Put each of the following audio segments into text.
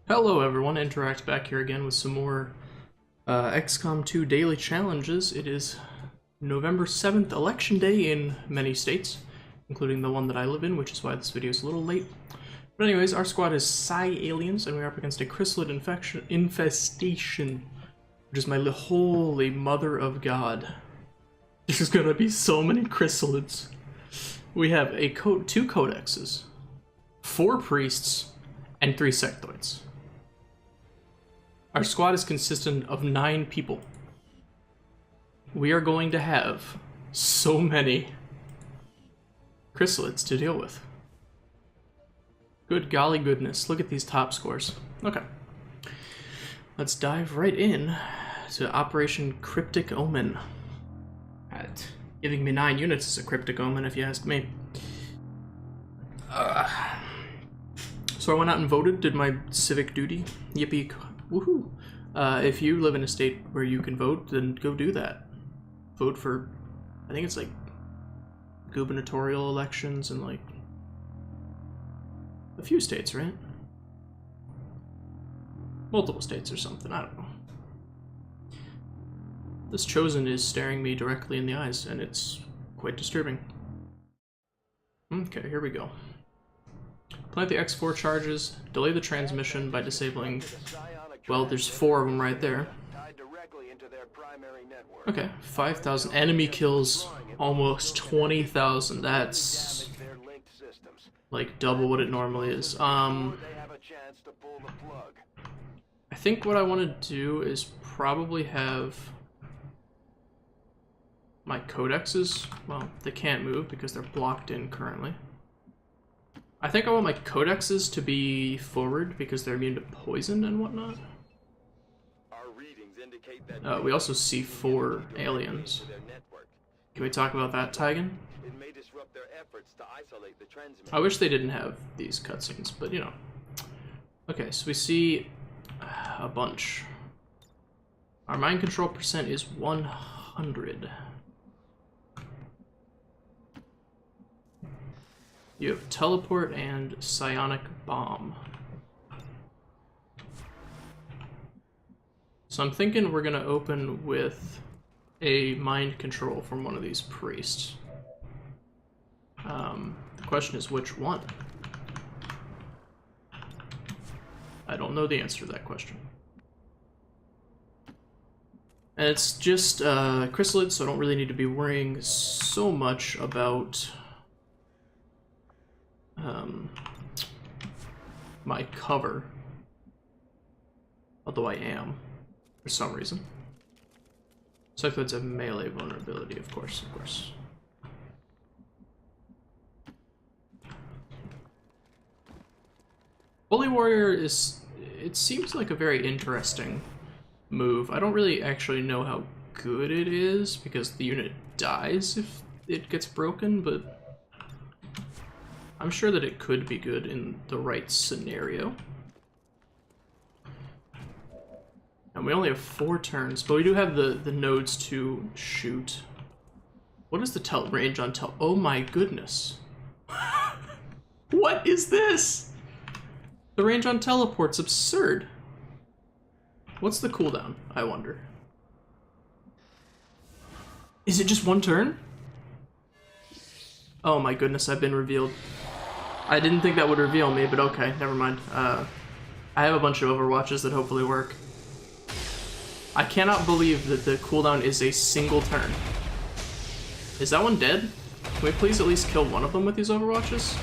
Hello everyone, Interact back here again with some more XCOM 2 daily challenges. It is November 7th, election day in many states, including the one that I live in, which is why this video is a little late. But anyways, our squad is Psi Aliens, and we're up against a chrysalid infestation, which is my holy mother of God. There's gonna be so many chrysalids. We have two codexes, 4 priests, and 3 sectoids. Our squad is consistent of 9 people. We are going to have so many chrysalids to deal with. Good golly goodness, look at these top scores. Okay. Let's dive right in to Operation Cryptic Omen. Giving me 9 units is a cryptic omen if you ask me. So I went out and voted, did my civic duty. Yippee. Woohoo! If you live in a state where you can vote, then go do that. Vote for, I think it's like gubernatorial elections in like a few states, right? Multiple states or something, I don't know. This Chosen is staring me directly in the eyes, and it's quite disturbing. Okay, here we go. Plant the X4 charges, delay the transmission by disabling. Well, there's 4 of them right there. Okay, 5,000 enemy kills, almost 20,000. That's like double what it normally is. I think what I want to do is probably have my codexes. Well, they can't move because they're blocked in currently. I think I want my codexes to be forward because they're immune to poison and whatnot. We also see 4 aliens. Can we talk about that, Tigan? I wish they didn't have these cutscenes, but you know. Okay, so we see a bunch. Our mind control percent is 100. You have teleport and psionic bomb. So I'm thinking we're gonna open with a mind control from one of these priests. The question is which one? I don't know the answer to that question. And it's just chrysalid, so I don't really need to be worrying so much about my cover, although I am for some reason. Sectoids have melee vulnerability, of course. Holy Warrior is, it seems like a very interesting move. I don't really actually know how good it is because the unit dies if it gets broken, but I'm sure that it could be good in the right scenario. And we only have 4 turns, but we do have the nodes to shoot. What is the range on Oh my goodness. What is this? The range on teleport's absurd. What's the cooldown, I wonder? Is it just 1 turn? Oh my goodness, I've been revealed. I didn't think that would reveal me, but okay, never mind. I have a bunch of Overwatches that hopefully work. I cannot believe that the cooldown is a single turn. Is that one dead? Can we please at least kill one of them with these Overwatches?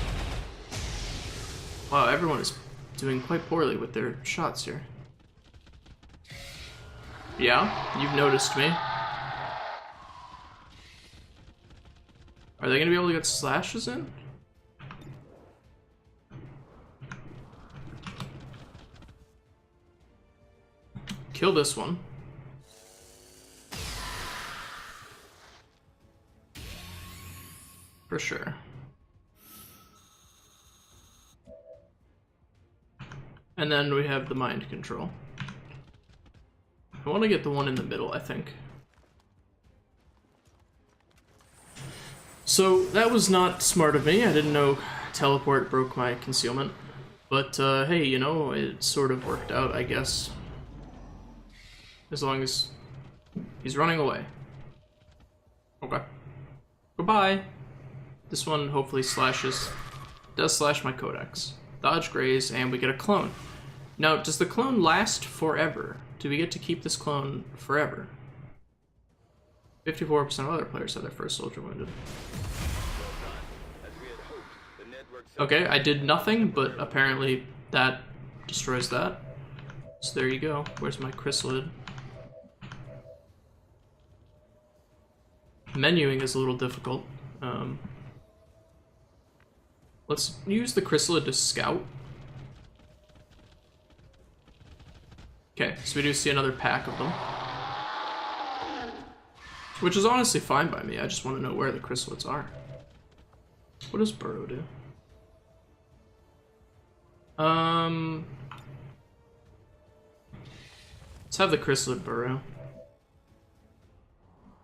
Wow, everyone is doing quite poorly with their shots here. Yeah, you've noticed me. Are they gonna be able to get slashes in? Kill this one. For sure. And then we have the mind control. I want to get the one in the middle, I think. So that was not smart of me. I didn't know teleport broke my concealment. But, hey, you know, it sort of worked out, I guess. As long as he's running away. Okay. Goodbye. This one hopefully does slash my codex. Dodge graze, and we get a clone. Now, does the clone last forever? Do we get to keep this clone forever? 54% of other players have their first soldier wounded. Okay, I did nothing, but apparently that destroys that. So there you go. Where's my chrysalid? Menuing is a little difficult. Let's use the chrysalid to scout. Okay, so we do see another pack of them. Which is honestly fine by me, I just want to know where the chrysalids are. What does burrow do? Let's have the chrysalid burrow.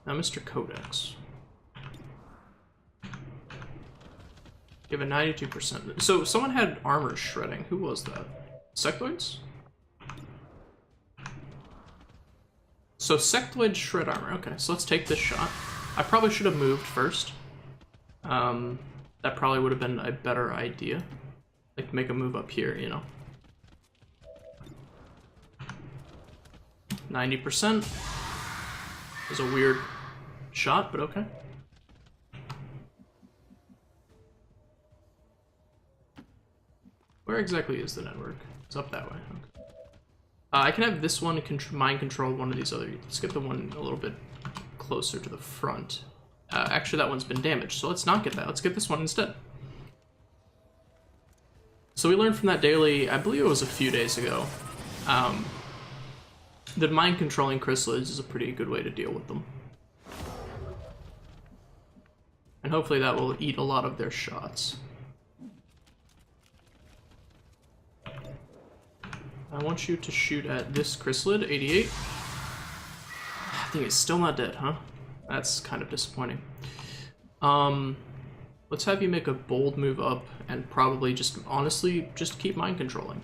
Now Mr. Codex. Give a 92%. So someone had armor shredding. Who was that? Sectoids? So sectoids shred armor. Okay, so let's take this shot. I probably should have moved first. That probably would have been a better idea. Like make a move up here, you know. 90%. Is a weird shot, but okay. Where exactly is the network? It's up that way. Okay. I can have this one mind control one of these other. Let's get the one a little bit closer to the front. Actually, that one's been damaged, so let's not get that. Let's get this one instead. So we learned from that daily, I believe it was a few days ago, that mind controlling chrysalids is a pretty good way to deal with them. And hopefully that will eat a lot of their shots. I want you to shoot at this chrysalid, 88. I think he's still not dead, huh? That's kind of disappointing. Let's have you make a bold move up and probably just, honestly, just keep mind controlling.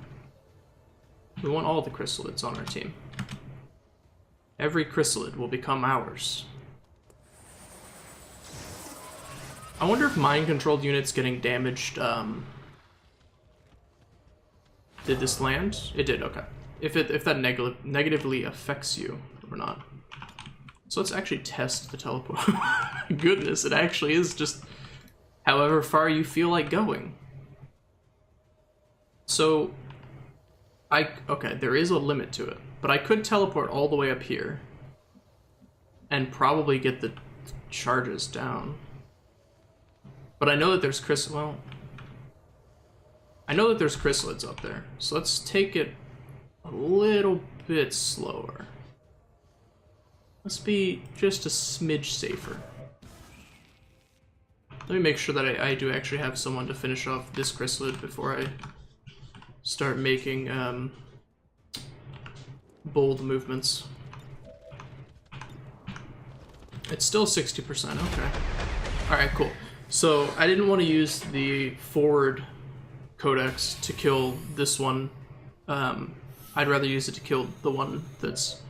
We want all the chrysalids on our team. Every chrysalid will become ours. I wonder if mind-controlled units getting damaged, did this land? It did, okay. If that negatively affects you or not. So let's actually test the teleport. Goodness, it actually is just however far you feel like going. So, okay, there is a limit to it, but I could teleport all the way up here and probably get the charges down. But I know that there's I know that there's chrysalids up there, so let's take it a little bit slower. Let's be just a smidge safer. Let me make sure that I do actually have someone to finish off this chrysalid before I start making bold movements. It's still 60%, okay. Alright, cool. So I didn't want to use the forward codex to kill this one. I'd rather use it to kill the one that's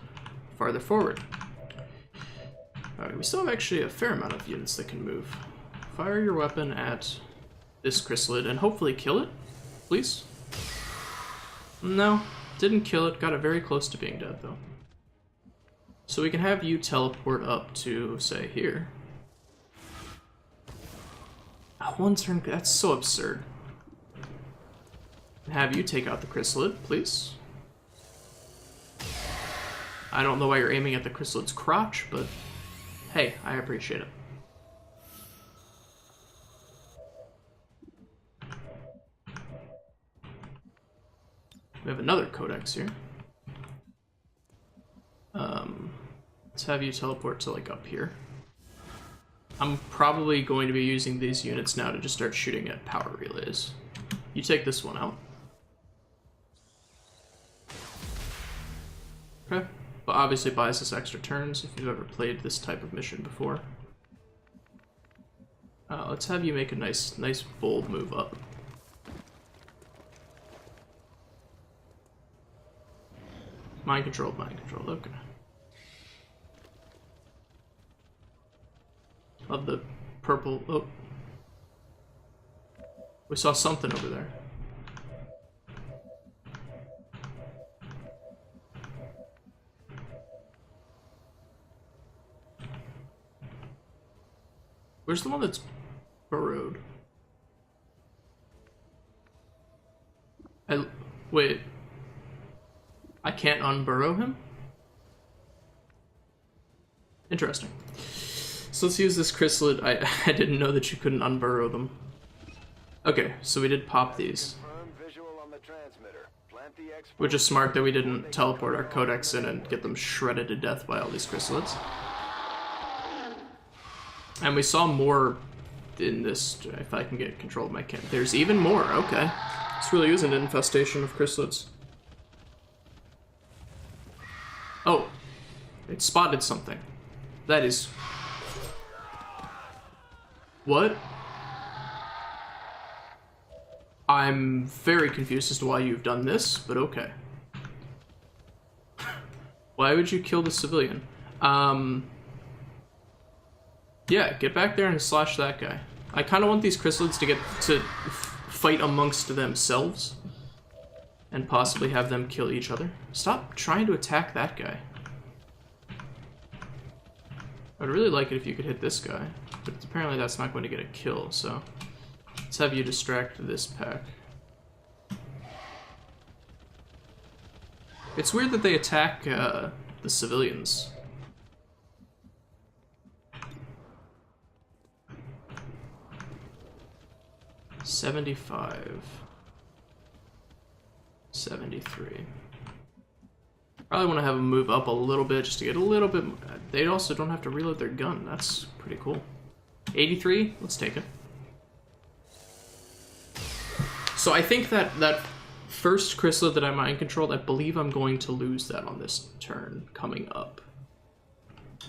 farther forward. Alright, we still have actually a fair amount of units that can move. Fire your weapon at this chrysalid and hopefully kill it, please. No, didn't kill it, got it very close to being dead though. So we can have you teleport up to, say, here. Oh, one turn, that's so absurd. Have you take out the chrysalid, please. I don't know why you're aiming at the chrysalid's crotch, but hey, I appreciate it. We have another codex here. Let's have you teleport to like up here. I'm probably going to be using these units now to just start shooting at power relays. You take this one out. Okay, but obviously buys us extra turns if you've ever played this type of mission before. Let's have you make a nice bold move up. Mind controlled, okay. Of the purple, oh. We saw something over there. Where's the one that's burrowed? Wait. I can't unburrow him? Interesting. So let's use this chrysalid. I didn't know that you couldn't unburrow them. Okay, so we did pop these. Which is smart that we didn't teleport our codex in and get them shredded to death by all these chrysalids. And we saw more in this, if I can get control of my camp. There's even more, okay. This really is an infestation of chrysalids. Oh, it spotted something. That is... What? I'm very confused as to why you've done this, but okay. Why would you kill the civilian? Yeah, get back there and slash that guy. I kind of want these chrysalids to get to fight amongst themselves and possibly have them kill each other. Stop trying to attack that guy. I'd really like it if you could hit this guy, but apparently that's not going to get a kill, so let's have you distract this pack. It's weird that they attack the civilians. $75. $73. Probably want to have them move up a little bit just to get a little bit. They also don't have to reload their gun. That's pretty cool. 83. Let's take it. So I think that first chrysalid that I mind controlled, I believe I'm going to lose that on this turn coming up.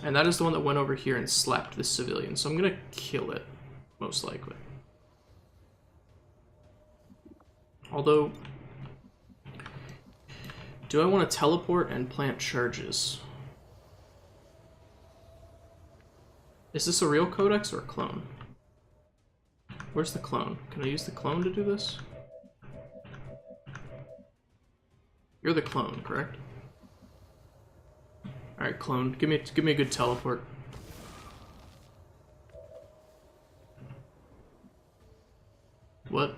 And that is the one that went over here and slapped the civilian. So I'm gonna kill it, most likely. Although, do I want to teleport and plant charges? Is this a real codex or a clone? Where's the clone? Can I use the clone to do this? You're the clone, correct? Alright, clone, give me a good teleport. What?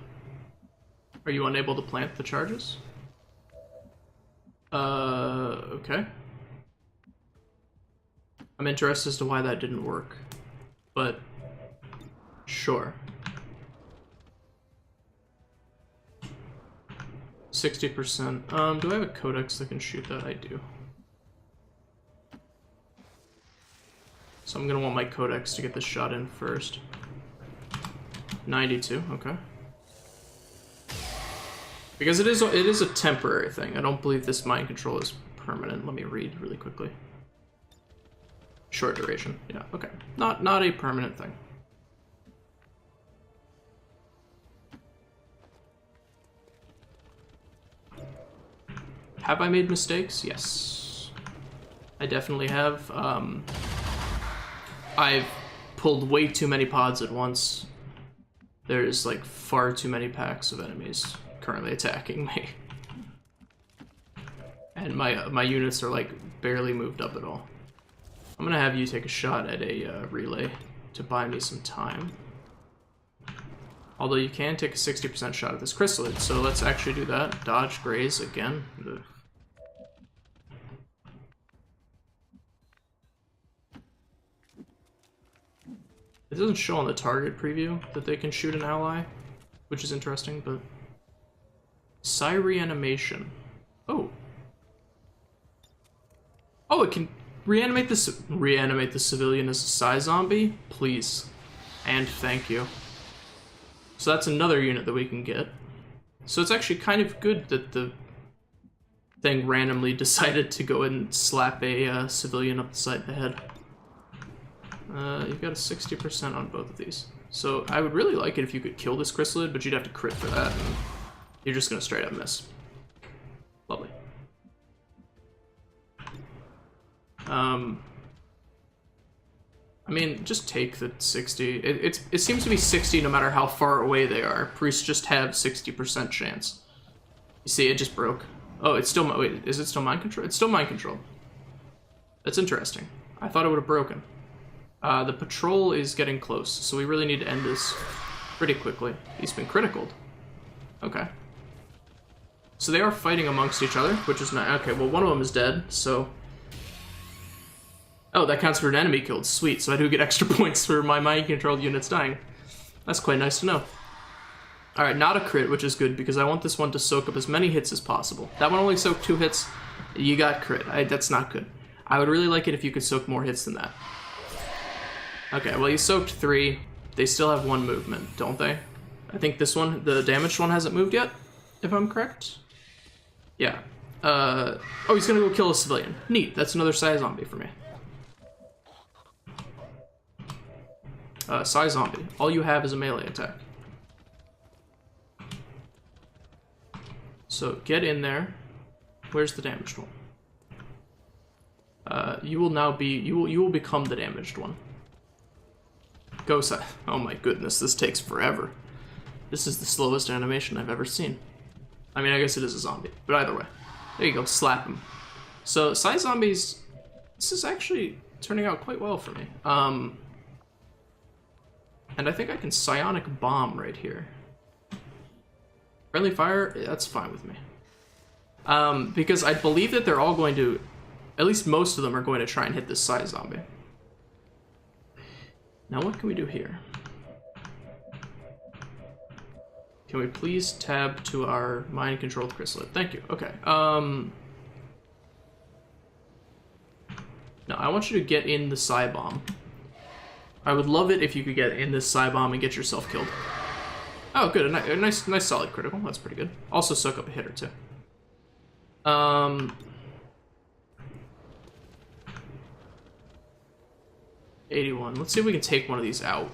Are you unable to plant the charges? Okay. I'm interested as to why that didn't work, but sure. 60%. Do I have a codex that can shoot that? I do. So I'm gonna want my codex to get this shot in first. 92, okay. Because it is a temporary thing. I don't believe this mind control is permanent. Let me read really quickly. Short duration. Yeah, okay. Not a permanent thing. Have I made mistakes? Yes. I definitely have. I've pulled way too many pods at once. There's like far too many packs of enemies currently attacking me. And my units are like barely moved up at all. I'm gonna have you take a shot at a relay to buy me some time. Although you can take a 60% shot at this chrysalid, so let's actually do that. Dodge, graze again. Ugh. It doesn't show on the target preview that they can shoot an ally, which is interesting, but... Psi-reanimation. Oh. Oh, it can reanimate the civilian as a psi zombie? Please. And thank you. So that's another unit that we can get. So it's actually kind of good that the thing randomly decided to go and slap a civilian up the side of the head. You've got a 60% on both of these. So I would really like it if you could kill this chrysalid, but you'd have to crit for that, and you're just gonna straight up miss. Lovely. I mean, just take the 60. It seems to be 60 no matter how far away they are. Priests just have 60% chance. You see, it just broke. Oh, it's still... Wait, is it still mind control? It's still mind control. That's interesting. I thought it would have broken. The patrol is getting close, so we really need to end this pretty quickly. He's been criticaled. Okay. So they are fighting amongst each other, which is not... Okay, well, one of them is dead, so... Oh, that counts for an enemy killed. Sweet, so I do get extra points for my mind-controlled units dying. That's quite nice to know. Alright, not a crit, which is good, because I want this one to soak up as many hits as possible. That one only soaked 2 hits. You got crit. That's not good. I would really like it if you could soak more hits than that. Okay, well, you soaked 3. They still have 1 movement, don't they? I think this one, the damaged one, hasn't moved yet, if I'm correct. Yeah. Oh, he's gonna go kill a civilian. Neat, that's another Psy Zombie for me. Psy Zombie, all you have is a melee attack. So, get in there. Where's the damaged one? You will now be, you will become the damaged one. Go Psy. Oh my goodness, this takes forever. This is the slowest animation I've ever seen. I mean, I guess it is a zombie, but either way. There you go, slap him. So, Psy Zombies, this is actually turning out quite well for me. And I think I can Psionic Bomb right here. Friendly fire, that's fine with me. Because I believe that they're all going to, at least most of them are going to try and hit this Psy Zombie. Now what can we do here? Can we please tab to our mind-controlled chrysalid? Thank you, okay. Now I want you to get in the Psy Bomb. I would love it if you could get in this Psy Bomb and get yourself killed. Oh, good. A nice solid critical. That's pretty good. Also soak up a hit or 2. 81. Let's see if we can take one of these out.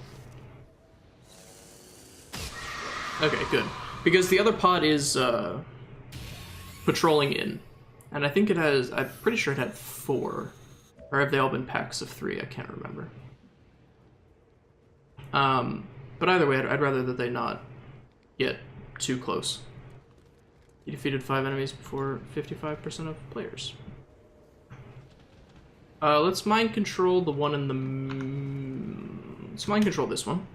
Okay, good. Because the other pod is patrolling in. And I think it has... I'm pretty sure it had 4. Or have they all been packs of 3? I can't remember. But either way, I'd rather that they not get too close. You defeated 5 enemies before 55% of players. Let's mind control the one in the... Let's mind control this one.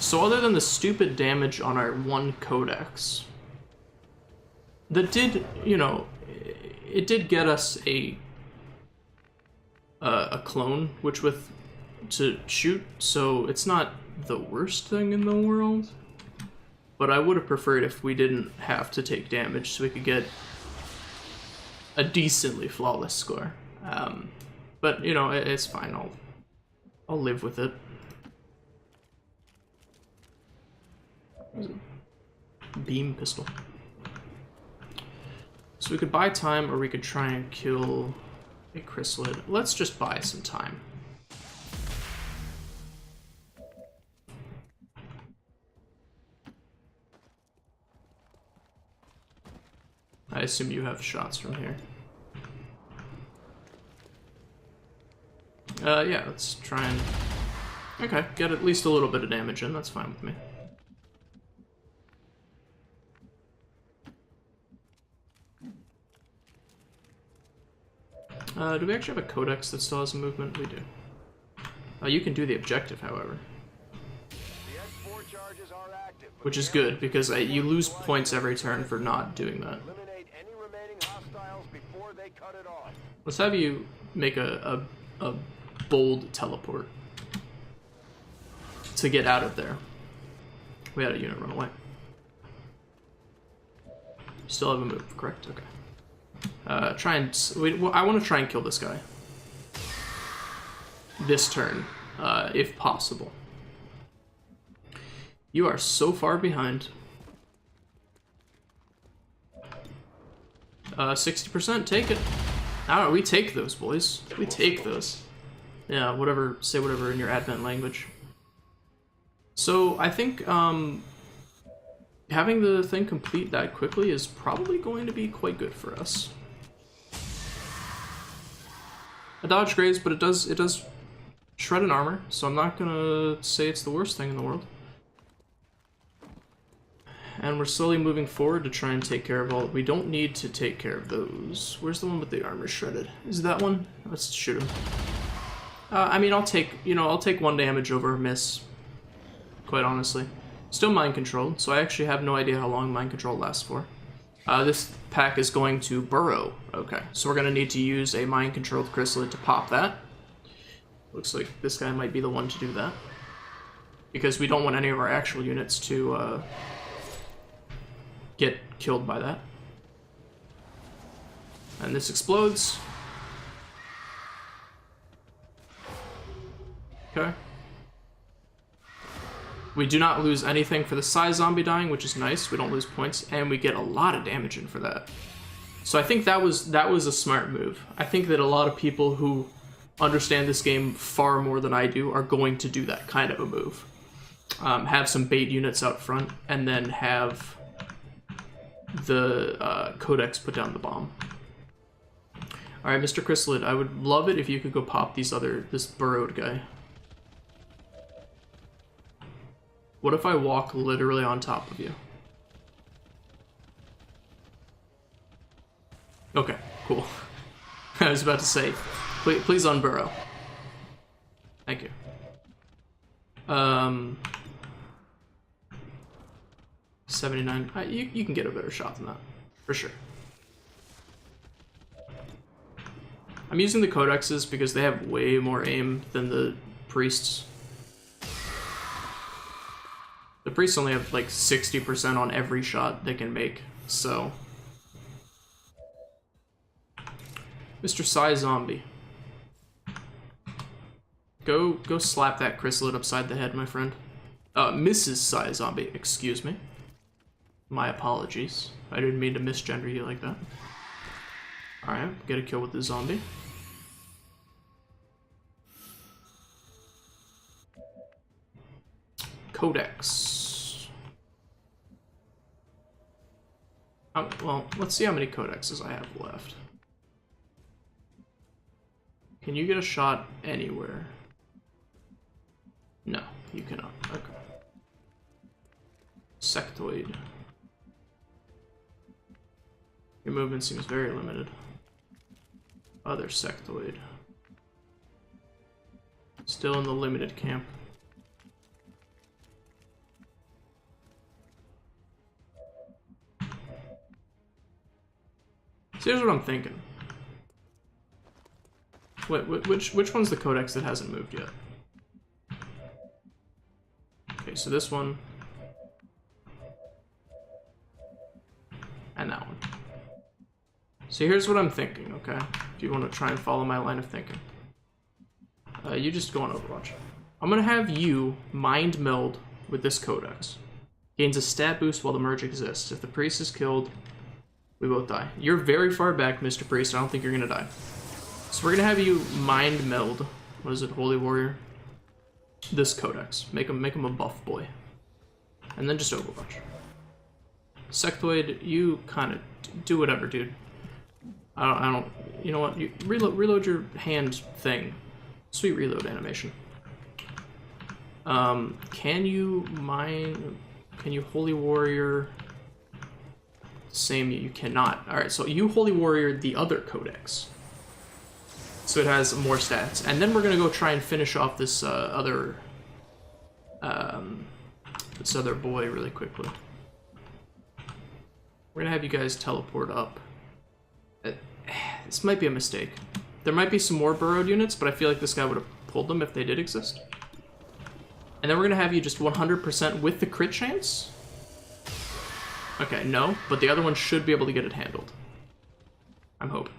So other than the stupid damage on our 1 codex, that did, you know, it did get us a clone, which with to shoot, so it's not the worst thing in the world. But I would have preferred if we didn't have to take damage, so we could get a decently flawless score. But you know, it's fine. I'll live with it. Beam pistol. So we could buy time, or we could try and kill a chrysalid. Let's just buy some time. I assume you have shots from here. Yeah, let's try and... Okay, get at least a little bit of damage in, that's fine with me. Do we actually have a codex that still has a movement? We do. You can do the objective, however. Which is good, because you lose points every turn for not doing that. Let's have you make a bold teleport to get out of there. We had a unit run away. Still have a move, correct? Okay. I want to try and kill this guy. This turn, if possible. You are so far behind. 60%, take it. Alright, we take those, boys. We take those. Yeah, whatever, say whatever in your Advent language. So, I think, having the thing complete that quickly is probably going to be quite good for us. A dodge graze, but it does shred an armor, so I'm not gonna say it's the worst thing in the world. And we're slowly moving forward to try and take care of all. We don't need to take care of those. Where's the one with the armor shredded? Is that one? Let's shoot him. I mean, I'll take 1 damage over a miss. Quite honestly. Still mind controlled, so I actually have no idea how long mind control lasts for. This pack is going to burrow. Okay, so we're going to need to use a mind controlled chrysalid to pop that. Looks like this guy might be the one to do that. Because we don't want any of our actual units to get killed by that. And this explodes. Okay. We do not lose anything for the size zombie dying, which is nice. We don't lose points, and we get a lot of damage in for that. So I think that was a smart move. I think that a lot of people who understand this game far more than I do are going to do that kind of a move. Have some bait units out front, and then have the Codex put down the bomb. Alright, Mr. Chrysalid, I would love it if you could go pop this burrowed guy. What if I walk literally on top of you? Okay, cool. I was about to say, please unburrow. Thank you. 79. You can get a better shot than that, for sure. I'm using the codexes because they have way more aim than the priests. The priests only have like 60% on every shot they can make, so. Mr. Psy Zombie. Go slap that chrysalid upside the head, my friend. Mrs. Psy Zombie, excuse me. My apologies. I didn't mean to misgender you like that. Alright, get a kill with the zombie. Codex. Well, let's see how many codexes I have left. Can you get a shot anywhere? No, you cannot. Okay. Sectoid. Your movement seems very limited. Other sectoid. Still in the limited camp. So here's what I'm thinking. Wait, which one's the codex that hasn't moved yet? Okay, so this one. And that one. So here's what I'm thinking, okay? If you want to try and follow my line of thinking. You just go on Overwatch. I'm going to have you mind meld with this codex. Gains a stat boost while the merge exists. If the priest is killed, we both die. You're very far back, Mr. Priest. I don't think you're going to die. So we're going to have you mind meld. What is it, Holy Warrior? This codex. Make him a buff boy. And then just Overwatch. Sectoid, you kind of do whatever, dude. I don't, you know what? You reload your hand thing. Sweet reload animation. Can you Holy Warrior? Same, you cannot. Alright, so you Holy Warrior the other codex. So it has more stats. And then we're gonna go try and finish off this other boy really quickly. We're gonna have you guys teleport up. This might be a mistake. There might be some more burrowed units, but I feel like this guy would have pulled them if they did exist. And then we're gonna have you just 100% with the crit chance. Okay, no, but the other one should be able to get it handled. I'm hoping.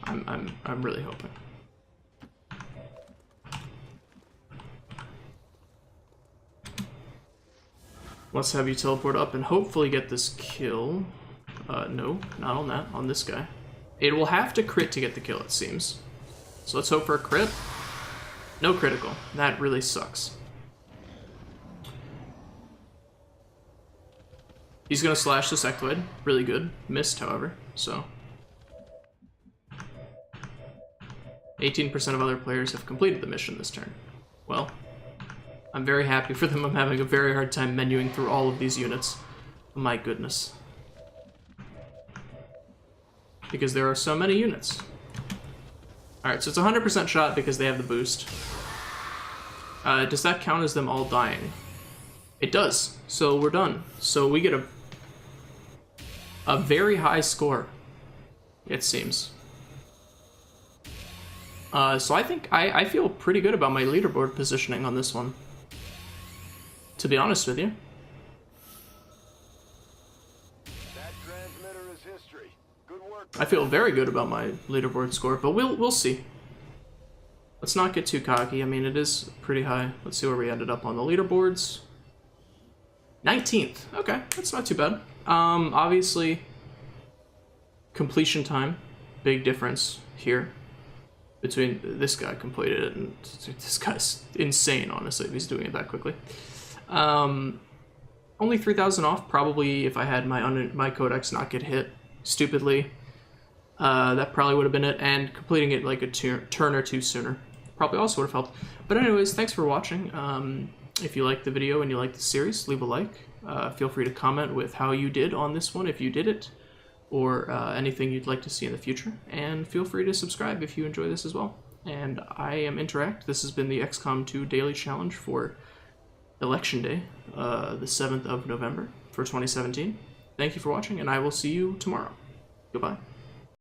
I'm really hoping. Let's have you teleport up and hopefully get this kill. No, not on that, on this guy. It will have to crit to get the kill, it seems. So let's hope for a crit. No critical. That really sucks. He's gonna slash the sectoid. Really good. Missed, however, so. 18% of other players have completed the mission this turn. Well, I'm very happy for them. I'm having a very hard time menuing through all of these units. My goodness. Because there are so many units. Alright, so it's 100% shot because they have the boost. Does that count as them all dying? It does. So we're done. So we get a very high score, it seems. So I think I feel pretty good about my leaderboard positioning on this one, to be honest with you. That transmitter is history. Good work. I feel very good about my leaderboard score, but we'll see. Let's not get too cocky. I mean, it is pretty high. Let's see where we ended up on the leaderboards. 19th. Okay, that's not too bad. Obviously, completion time, big difference here between this guy completed it and this guy's insane, honestly, if he's doing it that quickly. Only 3,000 off, probably if I had my codex not get hit stupidly. That probably would have been it, and completing it like a turn or two sooner probably also would have helped. But anyways, thanks for watching. If you liked the video and you liked the series, leave a like. Feel free to comment with how you did on this one, if you did it, or anything you'd like to see in the future. And feel free to subscribe if you enjoy this as well. And I am Interact. This has been the XCOM 2 Daily Challenge for Election Day, the 7th of November for 2017. Thank you for watching, and I will see you tomorrow. Goodbye.